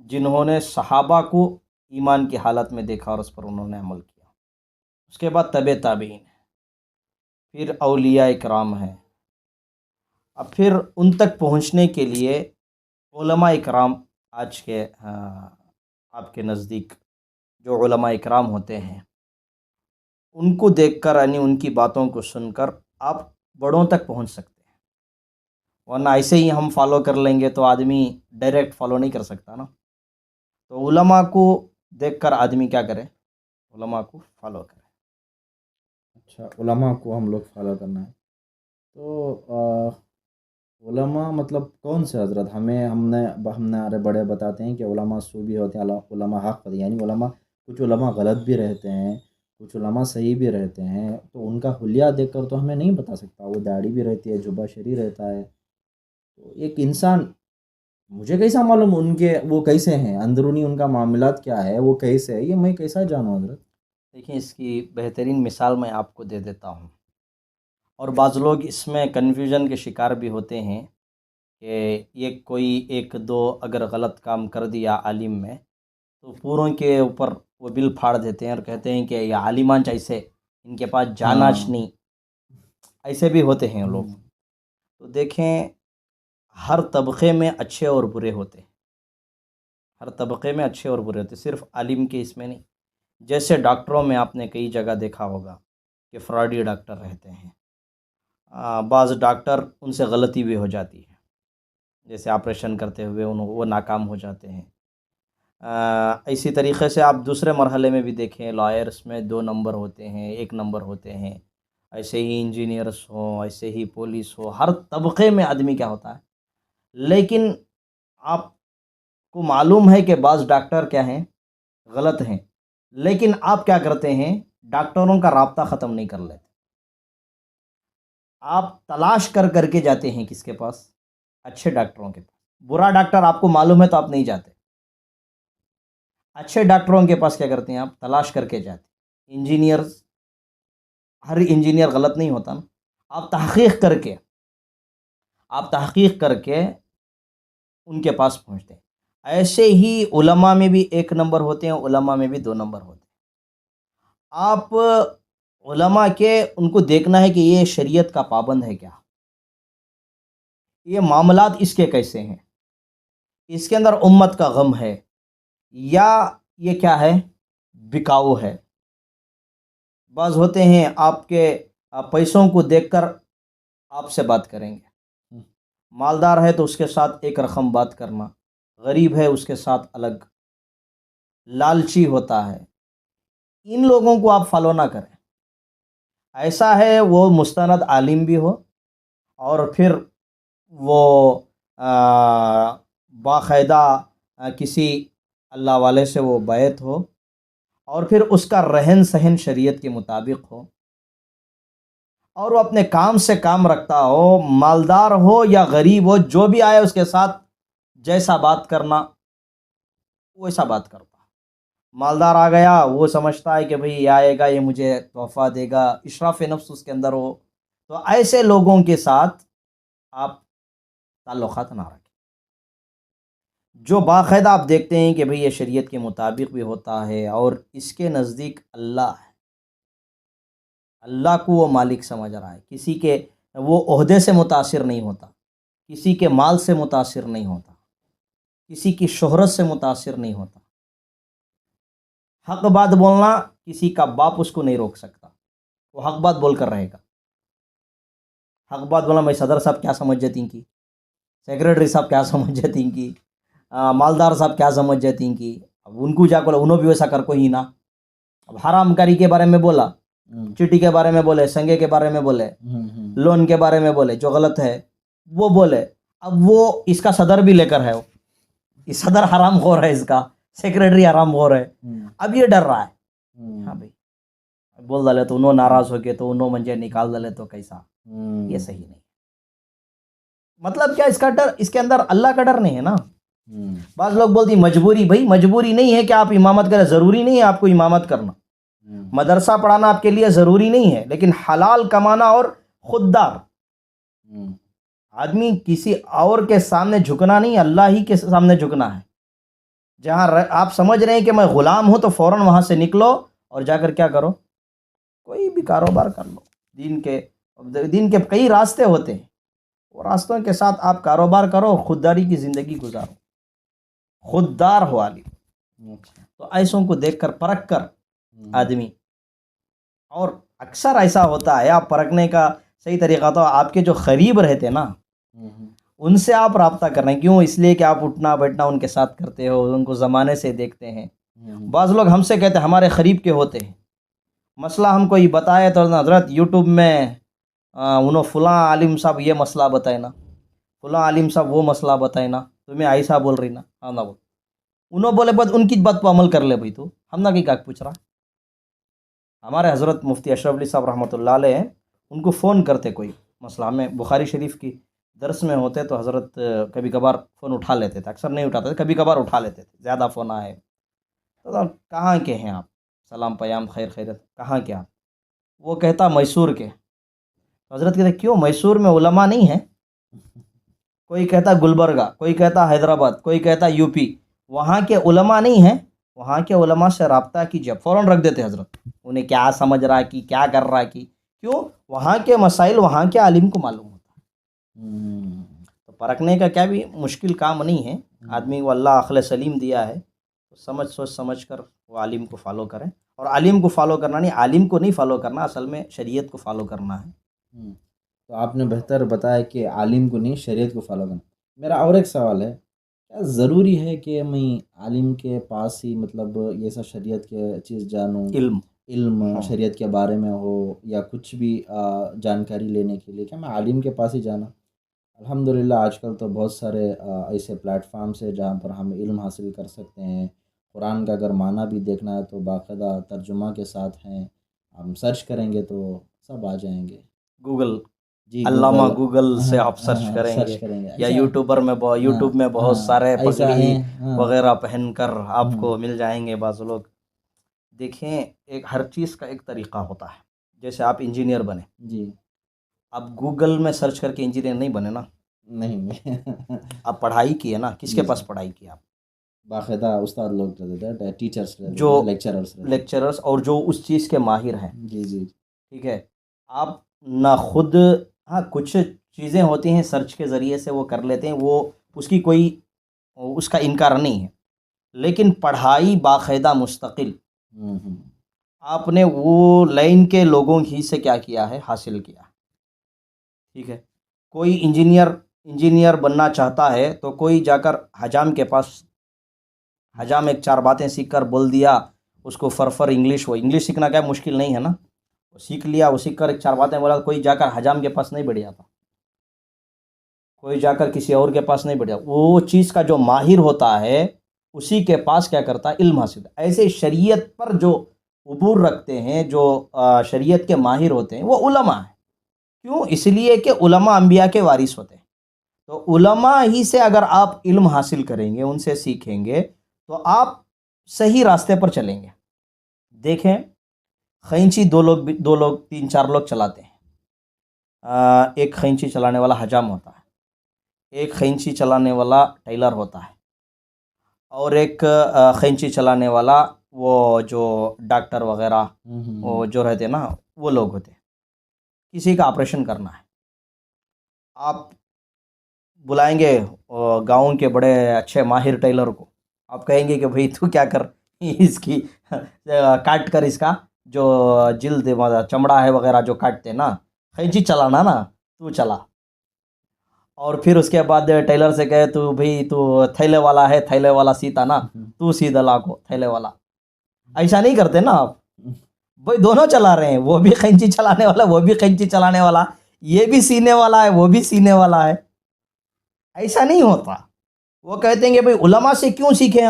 جنہوں نے صحابہ کو ایمان کی حالت میں دیکھا اور اس پر انہوں نے عمل کیا. اس کے بعد تبع تابعین ہے، پھر اولیاء کرام ہیں. اب پھر ان تک پہنچنے کے لیے علماء کرام آج کے آپ کے نزدیک جو علماء کرام ہوتے ہیں ان کو دیکھ کر، یعنی ان کی باتوں کو سن کر آپ بڑوں تک پہنچ سکتے ہیں. ورنہ ایسے ہی ہم فالو کر لیں گے تو آدمی ڈائریکٹ فالو نہیں کر سکتا نا. تو علماء کو دیکھ کر آدمی کیا کرے؟ علماء کو فالو کرے. اچھا، علماء کو ہم لوگ فالو کرنا ہے. تو علماء مطلب کون سے حضرت؟ ہم نے ارے بڑے بتاتے ہیں کہ علماء صوفی ہوتے ہیں، علماء حق ہوتے ہیں، یعنی علماء کچھ علماء غلط بھی رہتے ہیں، کچھ علماء صحیح بھی رہتے ہیں. تو ان کا حلیہ دیکھ کر تو ہمیں نہیں بتا سکتا. وہ داڑھی بھی رہتی ہے، جبہ شری رہتا ہے. تو ایک انسان، مجھے کیسا معلوم ان کے وہ کیسے ہیں، اندرونی ان کا معاملات کیا ہے، وہ کیسے ہے، یہ میں کیسا جانوں حضرت؟ دیکھیں، اس کی بہترین مثال میں آپ کو دے دیتا ہوں. اور بعض لوگ اس میں کنفیوژن کے شکار بھی ہوتے ہیں کہ یہ کوئی ایک دو اگر غلط کام کر دیا عالم میں تو پوروں کے اوپر وہ بل پھاڑ دیتے ہیں اور کہتے ہیں کہ یہ عالمان ایسے ان کے پاس جانچ ہاں. نہیں. ایسے بھی ہوتے ہیں لوگ. تو دیکھیں، ہر طبقے میں اچھے اور برے ہوتے ہیں، ہر طبقے میں اچھے اور برے ہوتے ہیں، صرف عالم کے اس میں نہیں. جیسے ڈاکٹروں میں آپ نے کئی جگہ دیکھا ہوگا کہ فراڈی ڈاکٹر رہتے ہیں. بعض ڈاکٹر ان سے غلطی بھی ہو جاتی ہے، جیسے آپریشن کرتے ہوئے وہ ناکام ہو جاتے ہیں. اسی طریقے سے آپ دوسرے مرحلے میں بھی دیکھیں، لائرس میں 2 نمبر ہوتے ہیں، 1 نمبر ہوتے ہیں. ایسے ہی انجینئرس ہوں، ایسے ہی پولیس ہو، ہر طبقے میں آدمی کیا ہوتا ہے. لیکن آپ کو معلوم ہے کہ بعض ڈاکٹر کیا ہیں؟ غلط ہیں. لیکن آپ کیا کرتے ہیں؟ ڈاکٹروں کا رابطہ ختم نہیں کر لیتے. آپ تلاش کر کر کے جاتے ہیں کس کے پاس؟ اچھے ڈاکٹروں کے پاس. برا ڈاکٹر آپ کو معلوم ہے تو آپ نہیں جاتے. اچھے ڈاکٹروں کے پاس کیا کرتے ہیں؟ آپ تلاش کر کے جاتے. انجینئرز، ہر انجینئر غلط نہیں ہوتا نا. آپ تحقیق کر کے ان کے پاس پہنچتے ہیں. ایسے ہی علماء میں بھی 1 نمبر ہوتے ہیں، علماء میں بھی 2 نمبر ہوتے ہیں. آپ علماء کے ان کو دیکھنا ہے کہ یہ شریعت کا پابند ہے کیا، یہ معاملات اس کے کیسے ہیں، اس کے اندر امت کا غم ہے یا یہ کیا ہے، بکاؤ ہے. بعض ہوتے ہیں آپ کے پیسوں کو دیکھ کر آپ سے بات کریں گے. مالدار ہے تو اس کے ساتھ ایک رقم بات کرنا، غریب ہے اس کے ساتھ الگ، لالچی ہوتا ہے. ان لوگوں کو آپ فالو نہ کریں. ایسا ہے وہ مستند عالم بھی ہو اور پھر وہ باقاعدہ کسی اللہ والے سے وہ بیعت ہو اور پھر اس کا رہن سہن شریعت کے مطابق ہو اور وہ اپنے کام سے کام رکھتا ہو، مالدار ہو یا غریب ہو، جو بھی آئے اس کے ساتھ جیسا بات کرنا ویسا بات کرتا. مالدار آ گیا، وہ سمجھتا ہے کہ بھئی یہ آئے گا، یہ مجھے تحفہ دے گا، اشراف نفس اس کے اندر ہو. تو ایسے لوگوں کے ساتھ آپ تعلقات نہ رکھیں. جو باقاعدہ آپ دیکھتے ہیں کہ بھئی یہ شریعت کے مطابق بھی ہوتا ہے اور اس کے نزدیک اللہ ہے، اللہ کو وہ مالک سمجھ رہا ہے، کسی کے وہ عہدے سے متاثر نہیں ہوتا، کسی کے مال سے متاثر نہیں ہوتا، کسی کی شہرت سے متاثر نہیں ہوتا. حق بات بولنا کسی کا باپ اس کو نہیں روک سکتا، وہ حق بات بول کر رہے گا. حق بات بولنا، میں صدر صاحب کیا سمجھ جاتی ان کی، سیکریٹری صاحب کیا سمجھ جاتی ان کی، مالدار صاحب کیا سمجھ جاتی ان کی. اب ان کو جا کر انہوں بھی ویسا کر کو ہی نا. اب حرام کاری کے بارے میں بولا، چٹی کے بارے میں بولے، سنگے کے بارے میں بولے، لون کے بارے میں بولے، جو غلط ہے وہ بولے. اب وہ اس کا صدر بھی لے کر ہے، وہ صدر حرام خور ہے، اس کا سیکریٹری حرام خور ہے. اب یہ ڈر رہا ہے، ہاں بھائی بول ڈالے تو انہوں ناراض ہو کے تو انہوں منجے نکال ڈالے تو کیسا، یہ صحیح نہیں. مطلب کیا اس کا ڈر، اس کے اندر اللہ کا ڈر نہیں ہے نا. بعض لوگ بولتے ہیں مجبوری، بھائی مجبوری نہیں ہے کہ آپ امامت کریں، ضروری نہیں ہے آپ کو امامت کرنا، مدرسہ پڑھانا آپ کے لیے ضروری نہیں ہے، لیکن حلال کمانا اور خوددار. آدمی کسی اور کے سامنے جھکنا نہیں، اللہ ہی کے سامنے جھکنا ہے. جہاں آپ سمجھ رہے ہیں کہ میں غلام ہوں تو فوراً وہاں سے نکلو اور جا کر کیا کرو، کوئی بھی کاروبار کر لو. دین کے کئی راستے ہوتے ہیں، وہ راستوں کے ساتھ آپ کاروبار کرو، خودداری کی زندگی گزارو، خوددار ہو عالم. اچھا. تو ایسوں کو دیکھ کر پرکھ کر آدمی، اور اکثر ایسا ہوتا ہے، آپ پرکھنے کا صحیح طریقہ تو آپ کے جو قریب رہتے نا ان سے آپ رابطہ کر رہے ہیں. کیوں؟ اس لیے کہ آپ اٹھنا بیٹھنا ان کے ساتھ کرتے ہو، ان کو زمانے سے دیکھتے ہیں. بعض لوگ ہم سے کہتے ہیں ہمارے قریب کے ہوتے ہیں، مسئلہ ہم کو یہ بتائے تو حضرت یوٹیوب میں انہوں فلاں عالم صاحب یہ مسئلہ بتائے نا، فلاں عالم صاحب وہ مسئلہ بتائے نا، تمہیں ایسا بول رہی نا، ہاں نہ بول. انہوں بولے بعد ان کی بات پہ عمل کر لے بھائی، تو ہم نہ کیا پوچھ رہا. ہمارے حضرت مفتی اشرف علی صاحب رحمۃ اللہ علیہ ان کو فون کرتے کوئی مسئلہ، ہمیں بخاری شریف کی درس میں ہوتے تو حضرت کبھی کبھار فون اٹھا لیتے تھے، اکثر نہیں اٹھاتے تھے، کبھی کبھار اٹھا لیتے تھے، زیادہ فون آئے تو کہاں کے ہیں آپ، سلام پیام خیر خیرت، کہاں کے آپ؟ وہ کہتا میسور کے. حضرت کہتے کیوں میسور میں علماء نہیں ہیں؟ کوئی کہتا گلبرگہ، کوئی کہتا حیدرآباد، کوئی کہتا یو پی، وہاں کے علماء نہیں ہیں؟ وہاں کے علماء سے رابطہ کیجیے. فوراً رکھ دیتے حضرت، انہیں کیا سمجھ رہا کی کیا کر رہا کی، کیوں؟ وہاں کے مسائل وہاں کے عالم کو معلوم ہوتا ہے. تو پرکھنے کا کیا بھی مشکل کام نہیں ہے، آدمی کو اللہ عقل سلیم دیا ہے، سوچ سمجھ کر وہ عالم کو فالو کریں. اور عالم کو فالو کرنا نہیں، عالم کو نہیں فالو کرنا، اصل میں شریعت کو فالو کرنا ہے. تو آپ نے بہتر بتایا کہ عالم کو نہیں شریعت کو فالو کرنا. میرا اور ایک سوال ہے، کیا ضروری ہے کہ میں عالم کے پاس ہی مطلب یہ سب شریعت کے چیز جانوں، علم شریعت کے بارے میں ہو یا کچھ بھی جانکاری لینے کے لیے کیا میں عالم کے پاس ہی جانا؟ الحمدللہ آج کل تو بہت سارے ایسے پلیٹ فارمس ہیں جہاں پر ہم علم حاصل کر سکتے ہیں. قرآن کا اگر معنی بھی دیکھنا ہے تو باقاعدہ ترجمہ کے ساتھ ہیں، ہم سرچ کریں گے تو سب آ جائیں گے. گوگل، جی علامہ گوگل سے آپ سرچ کریں گے، یا یوٹیوب میں بہت سارے پگڑی وغیرہ پہن کر آپ کو مل جائیں گے. بعض لوگ دیکھیں، ایک ہر چیز کا ایک طریقہ ہوتا ہے. جیسے آپ انجینئر بنے، جی آپ گوگل میں سرچ کر کے انجینئر نہیں بنے نا، نہیں آپ پڑھائی کیے نا، کس کے پاس پڑھائی کی آپ؟ باقاعدہ استاد لوگ رہتے ہیں، ٹیچرس، جو لیکچررس اور جو اس چیز کے ماہر ہیں. جی جی ٹھیک ہے، آپ نہ خود، ہاں کچھ چیزیں ہوتی ہیں سرچ کے ذریعے سے وہ کر لیتے ہیں، وہ اس کی کوئی اس کا انکار نہیں ہے، لیکن پڑھائی باقاعدہ مستقل آپ نے وہ لائن کے لوگوں ہی سے کیا کیا ہے، حاصل کیا. ٹھیک ہے، کوئی انجینئر بننا چاہتا ہے تو کوئی جا کر حجام کے پاس، حجام ایک چار باتیں سیکھ کر بول دیا اس کو، فرفر انگلش، وہ انگلش سیکھنا کیا مشکل نہیں ہے نا، وہ سیکھ لیا، وہ سیکھ کر ایک چار باتیں بولا. کوئی جا کر حجام کے پاس نہیں بیٹھ جاتا، کوئی جا کر کسی اور کے پاس نہیں بیٹھ جاتا، وہ چیز کا جو ماہر ہوتا ہے اسی کے پاس کیا کرتا ہے، علم حاصل. ایسے شریعت پر جو عبور رکھتے ہیں، جو شریعت کے ماہر ہوتے ہیں، وہ علماء ہیں. کیوں؟ اس لیے کہ علماء انبیاء کے وارث ہوتے ہیں. تو علماء ہی سے اگر آپ علم حاصل کریں گے، ان سے سیکھیں گے تو آپ صحیح راستے پر چلیں گے. دیکھیں، خینچی دو لوگ تین چار لوگ چلاتے ہیں. ایک خینچی چلانے والا حجام ہوتا ہے، ایک خینچی چلانے والا ٹیلر ہوتا ہے، اور ایک خینچی چلانے والا وہ جو ڈاکٹر وغیرہ وہ جو رہتے ہیں نا، وہ لوگ ہوتے ہیں. کسی کا آپریشن کرنا ہے، آپ بلائیں گے گاؤں کے بڑے اچھے ماہر ٹیلر کو، آپ کہیں گے کہ بھئی تو کیا کر، اس کی کاٹ کر اس کا جو جلد چمڑا ہے وغیرہ جو کاٹتے نا، خینچی چلانا نا تو چلا. اور پھر اس کے بعد ٹیلر سے کہے تو بھئی تو تھیلے والا ہے، تھیلے والا سیتا نا، تو سیدھا لاکو تھیلے والا. ایسا نہیں کرتے نا آپ، بھئی دونوں چلا رہے ہیں، وہ بھی خینچی چلانے والا، وہ بھی خینچی چلانے والا، یہ بھی سینے والا ہے، وہ بھی سینے والا ہے. ایسا نہیں ہوتا. وہ کہتے ہیں کہ بھئی علماء سے کیوں سیکھیں،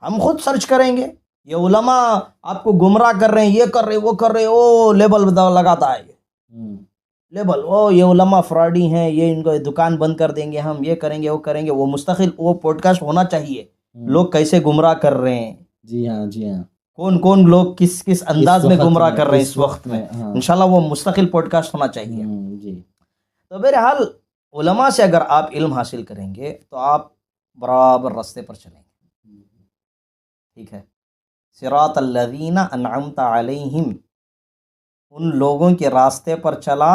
ہم خود سرچ کریں گے. یہ علماء آپ کو گمراہ کر رہے ہیں، یہ کر رہے وہ کر رہے، وہ لیبل لگاتا ہے، لیبل، یہ علماء فراڈی ہیں، یہ ان کو دکان بند کر دیں گے، ہم یہ کریں گے وہ کریں گے. وہ مستقل وہ پوڈ کاسٹ ہونا چاہیے، لوگ کیسے گمراہ کر رہے ہیں، جی ہاں جی ہاں، کون لوگ کس انداز میں گمراہ کر رہے ہیں اس وقت میں، انشاءاللہ وہ مستقل پوڈ کاسٹ ہونا چاہیے. جی تو بہرحال علماء سے اگر آپ علم حاصل کریں گے تو آپ برابر راستے پر چلیں گے. ٹھیک ہے. صراط الذین انعمت علیہم، ان لوگوں کے راستے پر چلا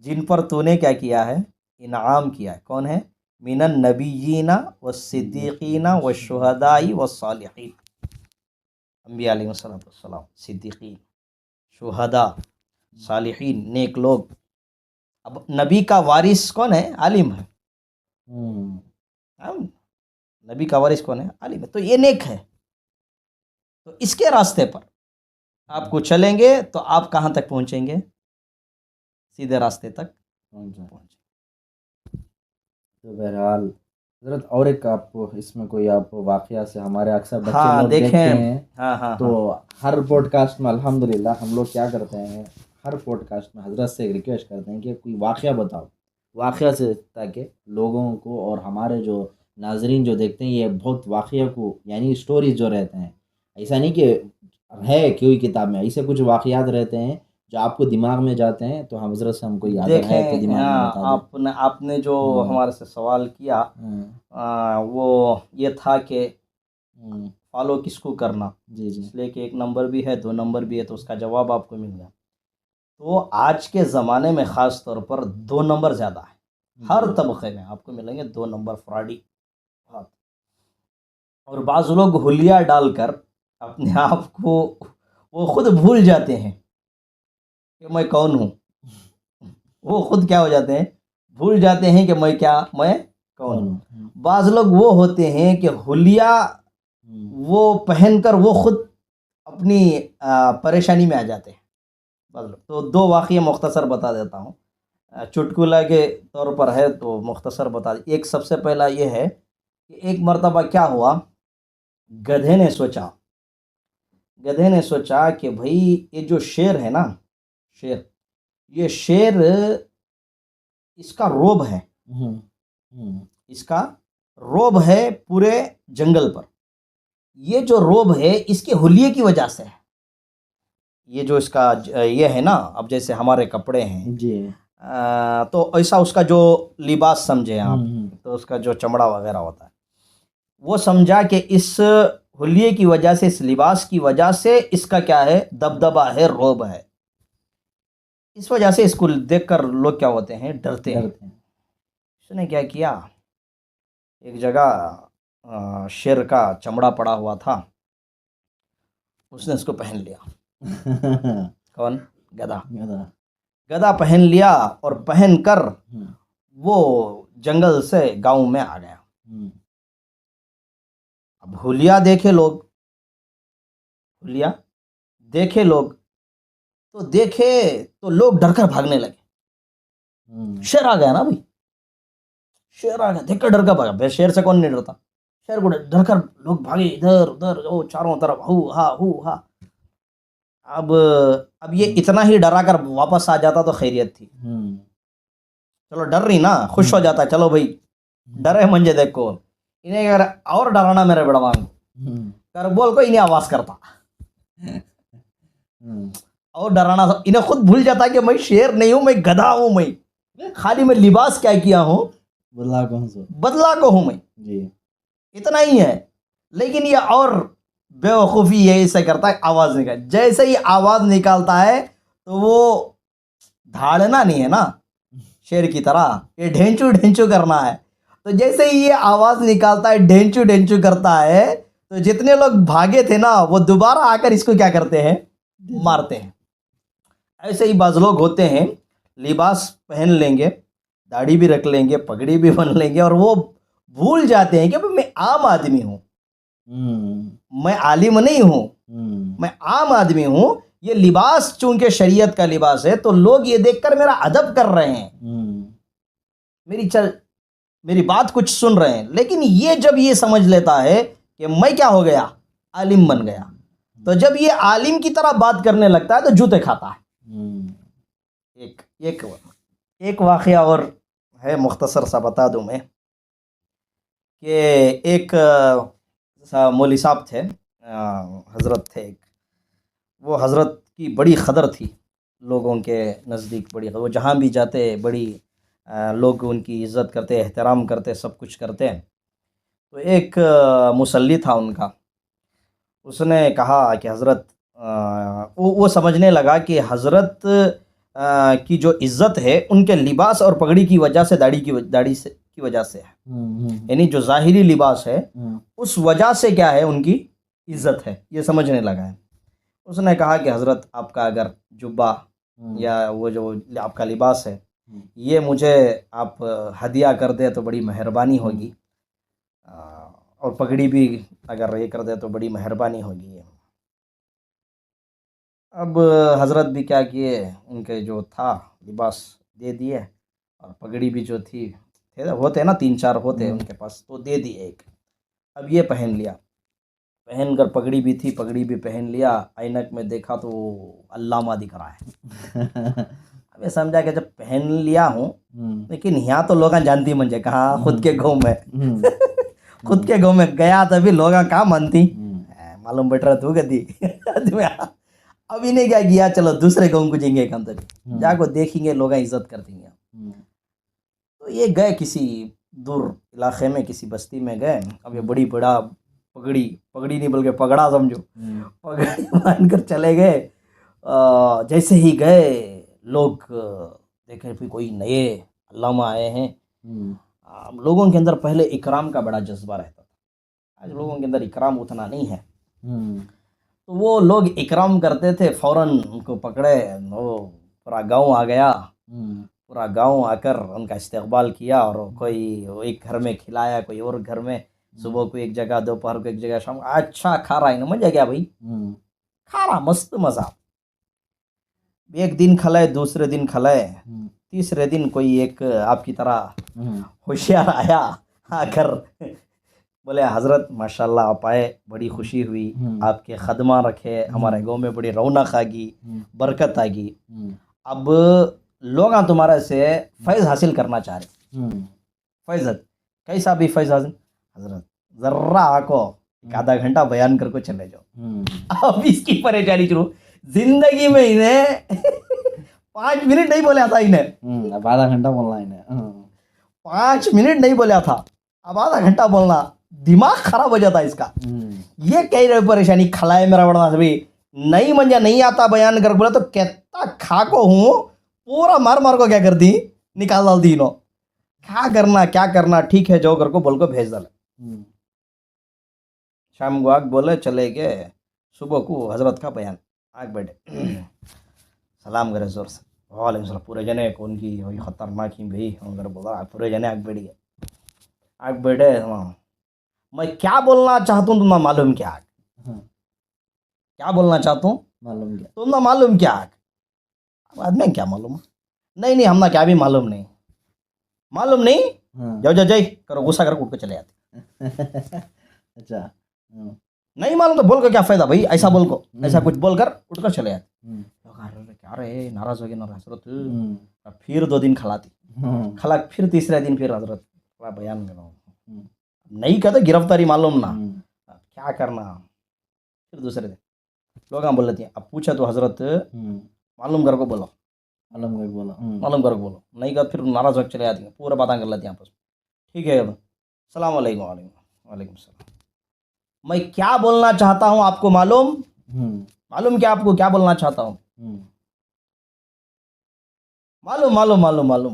جن پر تو نے کیا کیا ہے، انعام کیا ہے. کون ہے؟ من النبیین والصدیقین والشہداء والصالحین. انبیاء علیہ السلام، صدیقین، شہداء، صالحین، نیک لوگ. اب نبی کا وارث کون ہے؟ عالم ہے. نبی کا وارث کون ہے؟ عالم ہے. تو یہ نیک ہے. تو اس کے راستے پر آپ کو چلیں گے تو آپ کہاں تک پہنچیں گے؟ سیدھے راستے تک پہنچیں. تو بہرحال حضرت اور ایک آپ کو اس میں کوئی آپ واقعہ سے ہمارے اکثر بچے ہاں لوگ دیکھتے دیکھیں. ہیں ہاں تو ہر پوڈ کاسٹ میں الحمدللہ ہم لوگ کیا کرتے ہیں، ہر پوڈ کاسٹ میں حضرت سے ایک ریکویسٹ کرتے ہیں کہ کوئی واقعہ بتاؤ، واقعہ سے، تاکہ لوگوں کو اور ہمارے جو ناظرین جو دیکھتے ہیں یہ بہت واقعہ کو یعنی اسٹوریز جو رہتے ہیں، ایسا نہیں کہ ہے کوئی کتاب میں، ایسے کچھ واقعات رہتے ہیں جو آپ کو دماغ میں جاتے ہیں، تو ہم حضرت سے ہم کوئی اگر ہے تو دیکھیں. دماغ میں ہاں بتا دیں. آپ نے جو ہمارے سے سوال کیا وہ یہ تھا کہ فالو کس کو کرنا. جی جی اس لیے کہ ایک نمبر بھی ہے، 2 نمبر بھی ہے، تو اس کا جواب آپ کو مل گیا. تو آج کے زمانے میں خاص طور پر 2 نمبر زیادہ ہے. ہر طبقے میں آپ کو ملیں گے 2 نمبر فراڈی. اور بعض لوگ حلیہ ڈال کر اپنے آپ کو وہ خود بھول جاتے ہیں کہ میں کون ہوں. وہ خود کیا ہو جاتے ہیں؟ بھول جاتے ہیں کہ میں کون ہوں. بعض لوگ وہ ہوتے ہیں کہ حلیہ وہ پہن کر وہ خود اپنی پریشانی میں آ جاتے ہیں. تو 2 واقعے مختصر بتا دیتا ہوں، چٹکلا کے طور پر ہے تو مختصر بتا دی. ایک سب سے پہلا یہ ہے کہ ایک مرتبہ کیا ہوا، گدھے نے سوچا کہ بھئی یہ جو شیر ہے نا، یہ شیر اس کا روب ہے، اس کا روب ہے پورے جنگل پر. یہ جو روب ہے اس کے حلیے کی وجہ سے ہے. یہ جو اس کا یہ ہے نا، اب جیسے ہمارے کپڑے ہیں جی تو ایسا اس کا جو لباس سمجھیں آپ، تو اس کا جو چمڑا وغیرہ ہوتا ہے، وہ سمجھا کہ اس حلیے کی وجہ سے، اس لباس کی وجہ سے اس کا کیا ہے، دبدبہ ہے، روب ہے. اس وجہ سے اس کو دیکھ کر لوگ کیا ہوتے ہیں، ڈرتے ہیں. اس نے کیا کیا، ایک جگہ شیر کا چمڑا پڑا ہوا تھا، اس نے اس کو پہن لیا. کون؟ گدھا پہن لیا، اور پہن کر وہ جنگل سے گاؤں میں آ گیا. اب حلیہ دیکھے لوگ تو لوگ ڈر کر بھاگنے لگے. شیر آ گیا نا بھائی، شیر آ گیا، دیکھ کر ڈر کر بھاگا. بھائی شیر سے کون نہیں ڈرتا؟ شیر کو ڈر کر لوگ بھاگے ادھر ادھر، چاروں طرف ہو ہا. اب یہ اتنا ہی ڈرا کر واپس آ جاتا تو خیریت تھی. چلو ڈر رہی نا، خوش ہو جاتا، چلو بھائی ڈرے منجے دیکھ کو. انہیں اگر اور ڈرانا میرے بڑوان کر بول کو انہیں آواز کرتا اور ڈرانا. انہیں خود بھول جاتا کہ میں شیر نہیں ہوں، میں گدھا ہوں، میں خالی میں لباس کیا ہوں، بدلا کو ہوں میں. اتنا ہی ہے. لیکن یہ اور بے وقوفی یہ اسے کرتا ہے، آواز نکال. جیسے ہی آواز نکالتا ہے تو وہ دھاڑنا نہیں ہے نا شیر کی طرح، یہ ڈھینچو کرنا ہے. تو جیسے ہی یہ آواز نکالتا ہے، ڈھینچو کرتا ہے، تو جتنے لوگ بھاگے تھے نا وہ دوبارہ آ کر اس کو کیا کرتے ہیں، مارتے ہیں. ایسے ہی بعض لوگ ہوتے ہیں، لباس پہن لیں گے، داڑھی بھی رکھ لیں گے، پگڑی بھی بن لیں گے، اور وہ بھول جاتے ہیں کہ میں عام آدمی ہوں، میں عالم نہیں ہوں، میں عام آدمی ہوں. یہ لباس چونکہ شریعت کا لباس ہے تو لوگ یہ دیکھ کر میرا ادب کر رہے ہیں، میری بات کچھ سن رہے ہیں. لیکن یہ جب یہ سمجھ لیتا ہے کہ میں کیا ہو گیا، عالم بن گیا، تو جب یہ عالم کی طرح بات کرنے لگتا ہے تو جوتے کھاتا ہے. ایک واقعہ اور ہے، مختصر سا بتا دوں میں، کہ ایک مولوی صاحب تھے، حضرت تھے ایک. وہ حضرت کی بڑی قدر تھی لوگوں کے نزدیک، بڑی قدر. وہ جہاں بھی جاتے بڑی لوگ ان کی عزت کرتے، احترام کرتے، سب کچھ کرتے ہیں. تو ایک مصلی تھا ان کا، اس نے کہا کہ حضرت وہ سمجھنے لگا کہ حضرت کی جو عزت ہے ان کے لباس اور پگڑی کی وجہ سے، داڑھی کی وجہ سے ہے، یعنی جو ظاہری لباس ہے اس وجہ سے کیا ہے ان کی عزت ہے، یہ سمجھنے لگا ہے. اس نے کہا کہ حضرت آپ کا اگر جبہ یا وہ جو آپ کا لباس ہے یہ مجھے آپ ہدیہ کر دے تو بڑی مہربانی ہوگی، اور پگڑی بھی اگر یہ کر دے تو بڑی مہربانی ہوگی. اب حضرت بھی کیا کیے، ان کے جو تھا لباس دے دیے، اور پگڑی بھی جو تھی ہوتے نا 3-4 ہوتے ان کے پاس، تو دے دیے ایک. اب یہ پہن لیا، پہن کر پگڑی بھی تھی، پگڑی بھی پہن لیا. عینک میں دیکھا تو علامہ دکھ رہا ہے. اب یہ سمجھا کہ جب پہن لیا ہوں لیکن یہاں تو لوگ جانتی منجے کہاں، خود کے گاؤں میں خود کے گاؤں میں گیا تبھی لوگ کہاں مانتی، معلوم بیٹھ رہا تو گدی. اب انہیں کیا کیا، چلو دوسرے گاؤں کو جائیں گے، کم تک جا کو دیکھیں گے لوگ عزت کرتی ہیں. تو یہ گئے کسی دور علاقے میں، کسی بستی میں گئے. اب یہ بڑی بڑا پگڑی نہیں بلکہ پگڑا سمجھو، پگڑی مان کر چلے گئے. جیسے ہی گئے لوگ دیکھے پھر کوئی نئے علامہ آئے ہیں. لوگوں کے اندر پہلے اکرام کا بڑا جذبہ رہتا تھا، آج لوگوں کے اندر اکرام اتنا نہیں ہے. تو وہ لوگ اکرام کرتے تھے، فوراً ان کو پکڑے، وہ پورا گاؤں آ گیا. پورا گاؤں آ کر ان کا استقبال کیا، اور کوئی ایک گھر میں کھلایا، کوئی اور گھر میں، صبح کو ایک جگہ، دوپہر کو ایک جگہ، شام اچھا کھا رہا ہے نا، مزہ کیا بھائی، کھا رہا مست مزہ. ایک دن کھلائے، دوسرے دن کھلائے، تیسرے دن کوئی ایک آپ کی طرح ہوشیار آیا، آ کر بولے حضرت ماشاءاللہ آپ آئے، بڑی خوشی ہوئی، آپ کے خدمہ رکھے، ہمارے گاؤں میں بڑی رونق آ گئی، برکت آ گئی. اب لوگ تمہارے سے فیض حاصل کرنا چاہ رہے. فیض کیسا بھی فیض حاصل، حضرت ذرا آکو ایک آدھا گھنٹہ بیان کر کو چلے جاؤ. اب اس کی پریشانی شروع، زندگی میں انہیں 5 منٹ نہیں بولیا تھا، انہیں اب آدھا گھنٹہ بولنا انہیں، 5 منٹ نہیں بولیا تھا، اب آدھا گھنٹہ بولنا. دماغ خراب ہو جاتا ہے اس کا. یہ کہہ رہے پریشانی کھلائے میرا بڑا بھی نہیں منجا نہیں آتا بیان کر، بولا تو کہتا کھا کو ہوں پورا مار کو کیا کر دی، نکال ڈال دی انہوں. کیا کرنا ٹھیک ہے جو گھر کو بول کو بھیج ڈالے. شام کو آگ بولے چلے گئے. صبح کو حضرت کا بیان آگ بیٹھے، سلام کرے زور سے، وعلیکم السلام. پورے جنے کون کی وہی خطرناک ہی بھائی اگر بولا، پورے جنے آگ بیٹھ گئے. آگ بیٹھے، میں کیا بولنا چاہتا ہوں تم معلوم کیا، کیا بولنا چاہتا ہوں معلوم کیا، تم معلوم کیا. آدمی کیا معلوم، نہیں ہم کیا بھی معلوم نہیں، جاؤ جائی کرو، غصہ کر اٹھ کے چلے جاتے. اچھا نہیں معلوم تو بول کر کیا فائدہ بھائی، ایسا بول کو، ایسا کچھ بول کر اٹھ کر چلے جاتے. کیا رہے ناراض ہو گئے نا حضرت. پھر 2 دن کھلاتی، کھلا پھر تیسرے دن پھر حضرت بیان کرو، نہیں کہتے گرفتاری معلوم نہ کیا کرنا. پھر دوسرے دن لوگ بول لیتے ہیں، اب پوچھا تو حضرت معلوم کر کو بولو، معلوم کر کو بولو، نہیں کہ پھر ناراض ہو چلے جاتی ہیں، پورا باتیں کر لیتے ہیں آپس میں. ٹھیک ہے السلام علیکم. وعلیکم السلام. میں کیا بولنا چاہتا ہوں آپ کو معلوم کیا، آپ کو کیا بولنا چاہتا ہوں معلوم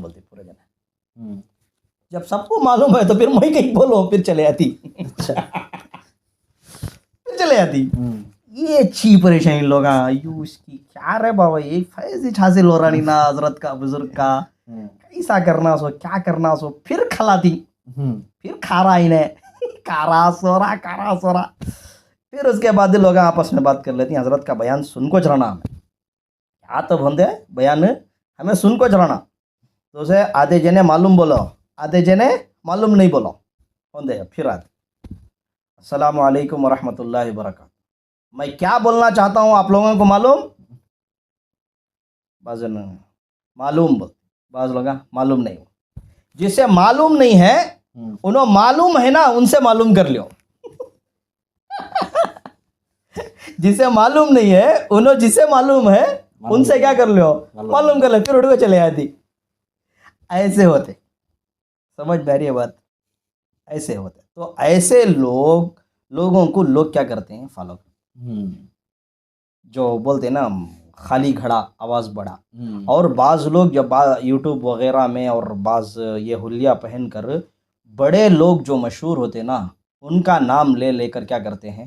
بولتے پورے جنے. جب سب کو معلوم ہے تو پھر میں کہیں بولو، پھر چلے آتی. پھر چلے آتی. یہ اچھی پریشانی لوگ اس کی کیا رہے بابا، یہ فیض حاصل ہو رہا نہیں نا حضرت کا، بزرگ کا، کیسا کرنا سو کیا کرنا سو. پھر کھلاتی، پھر کھا رہا انہیں، کارا سو رہا. پھر اس کے بعد لوگ آپس میں بات کر لیتی ہیں، حضرت کا بیان سن کو چڑھنا ہمیں کیا تو بندے بیان ہمیں سن کو چڑھنا. تو اسے آدھے جنے معلوم بولو، آدھے جنے معلوم نہیں بولو. بندے پھر آتے، السلام علیکم ورحمۃ اللہ وبرکاتہ. میں کیا بولنا چاہتا ہوں آپ لوگوں کو معلوم، بعض معلوم بول، بعض لوگ معلوم نہیں. جسے معلوم نہیں ہے انہوں معلوم ہے نا ان سے معلوم کر لیو. جسے معلوم نہیں ہے انہوں جسے معلوم ہے ان سے کیا کر لیو، معلوم کر لے. پھر اٹھ کے چلے آتی. ایسے ہوتے, سمجھ میں آ رہی ہے بات, ایسے ہوتے. تو ایسے لوگوں کو لوگ کیا کرتے ہیں, فالو کرتے ہیں. جو بولتے ہیں نا خالی گھڑا آواز بڑا. اور بعض لوگ جب یوٹیوب وغیرہ میں اور بعض یہ حلیہ پہن کر بڑے لوگ جو مشہور ہوتے نا ان کا نام لے لے کر کیا کرتے ہیں,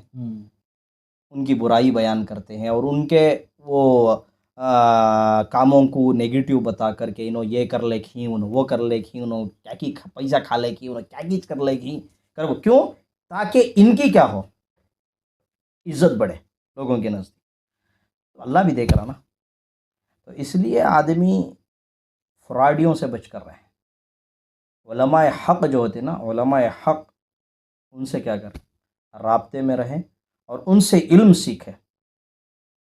ان کی برائی بیان کرتے ہیں اور ان کے وہ کاموں کو نیگیٹیو بتا کر کے انہوں یہ کر لے کھی, انہوں وہ کر لے کھی, انہوں کیا کی پیسہ کھا لے کھی, انہوں کیا کی کر لے کھی کر, کیوں, تاکہ ان کی کیا ہو, عزت بڑھے لوگوں کے نزدیک. اللہ بھی دیکھ رہا نا. تو اس لیے آدمی فراڈیوں سے بچ کر رہے. علماء حق جو ہوتے نا, علماء حق, ان سے کیا کریں, رابطے میں رہیں اور ان سے علم سیکھیں.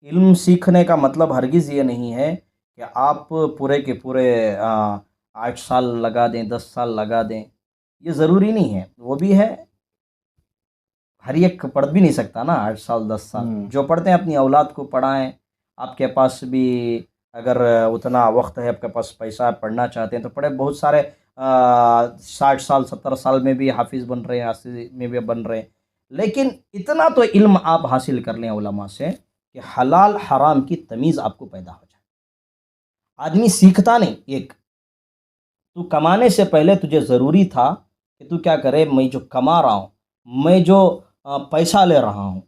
علم سیکھنے کا مطلب ہرگز یہ نہیں ہے کہ آپ پورے کے پورے 8 سال لگا دیں, 10 سال لگا دیں. یہ ضروری نہیں ہے. وہ بھی ہے, ہر ایک پڑھ بھی نہیں سکتا نا 8 سال 10 سال. جو پڑھتے ہیں اپنی اولاد کو پڑھائیں. آپ کے پاس بھی اگر اتنا وقت ہے, آپ کے پاس پیسہ, پڑھنا چاہتے ہیں تو پڑھے. بہت سارے 60 سال 70 سال میں بھی حافظ بن رہے ہیں, 80 میں بھی بن رہے ہیں. لیکن اتنا تو علم آپ حاصل کر لیں علماء سے کہ حلال حرام کی تمیز آپ کو پیدا ہو جائے. آدمی سیکھتا نہیں. ایک تو کمانے سے پہلے تجھے ضروری تھا کہ تو کیا کرے, میں جو کما رہا ہوں, میں جو پیسہ لے رہا ہوں,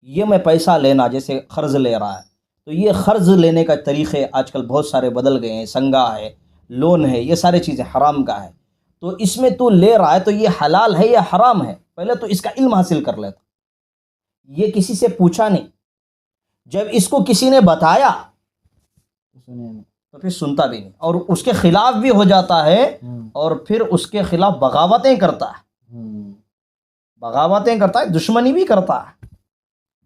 یہ میں پیسہ لینا جیسے قرض لے رہا ہے, تو یہ قرض لینے کا طریقے آج کل بہت سارے بدل گئے ہیں. سنگا ہے, لون ہے, یہ سارے چیزیں حرام کا ہے. تو اس میں تو لے رہا ہے تو یہ حلال ہے یا حرام ہے, پہلے تو اس کا علم حاصل کر لیتا. یہ کسی سے پوچھا نہیں. جب اس کو کسی نے بتایا تو پھر سنتا بھی نہیں, اور اس کے خلاف بھی ہو جاتا ہے, اور پھر اس کے خلاف بغاوتیں کرتا ہے, بغاوتیں کرتا ہے, دشمنی بھی کرتا ہے.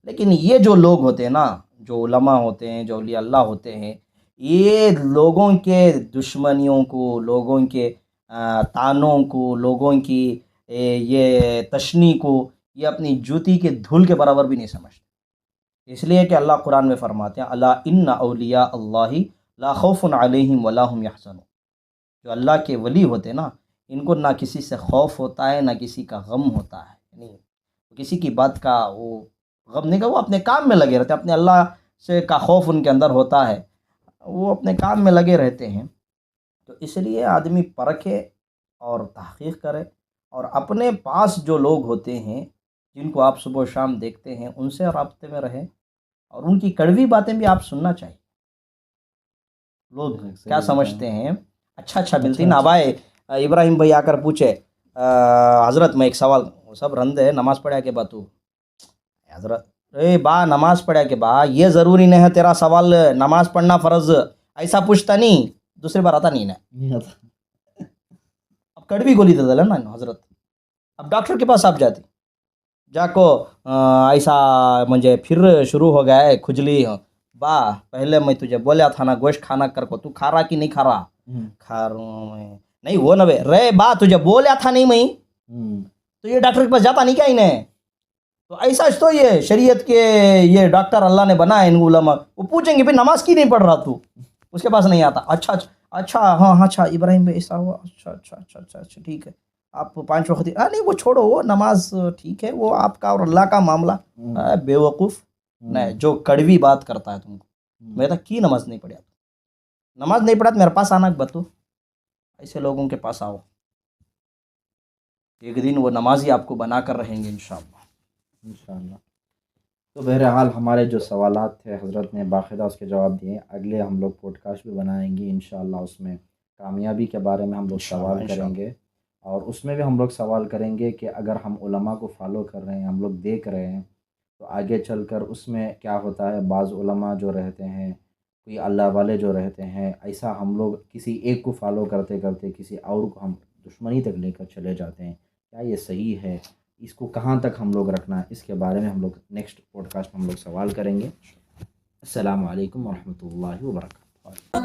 لیکن یہ جو لوگ ہوتے ہیں نا, جو علماء ہوتے ہیں, جو اولیاء اللہ ہوتے ہیں, یہ لوگوں کے دشمنیوں کو, لوگوں کے تانوں کو, لوگوں کی یہ تشنی کو یہ اپنی جوتی کے دھول کے برابر بھی نہیں سمجھتے. اس لیے کہ اللہ قرآن میں فرماتے ہیں, الا ان اولیاء اللہ لا خوف علیہم ولا هم یحزنون. جو اللہ کے ولی ہوتے ہیں نا, ان کو نہ کسی سے خوف ہوتا ہے, نہ کسی کا غم ہوتا ہے. نہیں, کسی کی بات کا وہ غم نہیں, کہ وہ اپنے کام میں لگے رہتے ہیں. اپنے اللہ سے کا خوف ان کے اندر ہوتا ہے, وہ اپنے کام میں لگے رہتے ہیں. تو اس لیے آدمی پرکھے اور تحقیق کرے, اور اپنے پاس جو لوگ ہوتے ہیں جن کو آپ صبح و شام دیکھتے ہیں, ان سے رابطے میں رہیں, اور ان کی کڑوی باتیں بھی آپ سننا چاہیے. لوگ کیا سمجھتے ہیں, اچھا ملتی نا. ابائے ابراہیم بھائی آ کر پوچھے, حضرت میں ایک سوال, سب رند ہے, نماز پڑھا کے با تو, حضرت اے با نماز پڑھا کے با, یہ ضروری نہیں ہے تیرا سوال نماز پڑھنا فرض, ایسا پوچھتا نہیں, دوسری بار آتا نہیں نا. اب کڑوی گولی دے دلا نا حضرت. اب ڈاکٹر کے پاس آپ جاتے, جا کو ایسا مجھے پھر شروع ہو گیا ہے کھجلی, با پہلے میں تجھے بولا تھا نا گوشت کھانا کر کو, تو کھا رہا کہ نہیں کھا رہا. کھا رہا ہوں میں. نہیں وہ نہ رے با, تجھے بولا تھا نہیں میں, تو یہ ڈاکٹر کے پاس جاتا نہیں کیا انہیں. تو ایسا تو یہ شریعت کے یہ ڈاکٹر اللہ نے بنائے ان علماء, وہ پوچھیں گے پھر نماز کی نہیں پڑھ رہا تو, اس کے پاس نہیں آتا. اچھا ہاں اچھا ابراہیم بھائی ایسا ہوا, اچھا ٹھیک ہے, آپ 5 وقت نہیں وہ چھوڑو, وہ نماز ٹھیک ہے, وہ آپ کا اور اللہ کا معاملہ. بے وقوف نہیں, جو کڑوی بات کرتا ہے تم کو, میں تو کی نماز نہیں پڑھا, نماز نہیں پڑھا تو میرے پاس آنا بتو. ایسے لوگوں کے پاس آؤ, ایک دن وہ نمازی آپ کو بنا کر رہیں گے انشاءاللہ. تو بہرحال ہمارے جو سوالات تھے حضرت نے باقاعدہ اس کے جواب دیے. اگلے ہم لوگ پوڈ کاسٹ بھی بنائیں گے انشاءاللہ, اس میں کامیابی کے بارے میں ہم لوگ سوال کریں گے, اور اس میں بھی ہم لوگ سوال کریں گے کہ اگر ہم علماء کو فالو کر رہے ہیں, ہم لوگ دیکھ رہے ہیں, تو آگے چل کر اس میں کیا ہوتا ہے. بعض علماء جو رہتے ہیں, کوئی اللہ والے جو رہتے ہیں, ایسا ہم لوگ کسی ایک کو فالو کرتے کرتے کسی اور کو ہم دشمنی تک لے کر چلے جاتے ہیں. کیا یہ صحیح ہے؟ اس کو کہاں تک ہم لوگ رکھنا ہے, اس کے بارے میں ہم لوگ نیکسٹ پوڈ کاسٹ میں ہم لوگ سوال کریں گے. السلام علیکم ورحمۃ اللہ وبرکاتہ.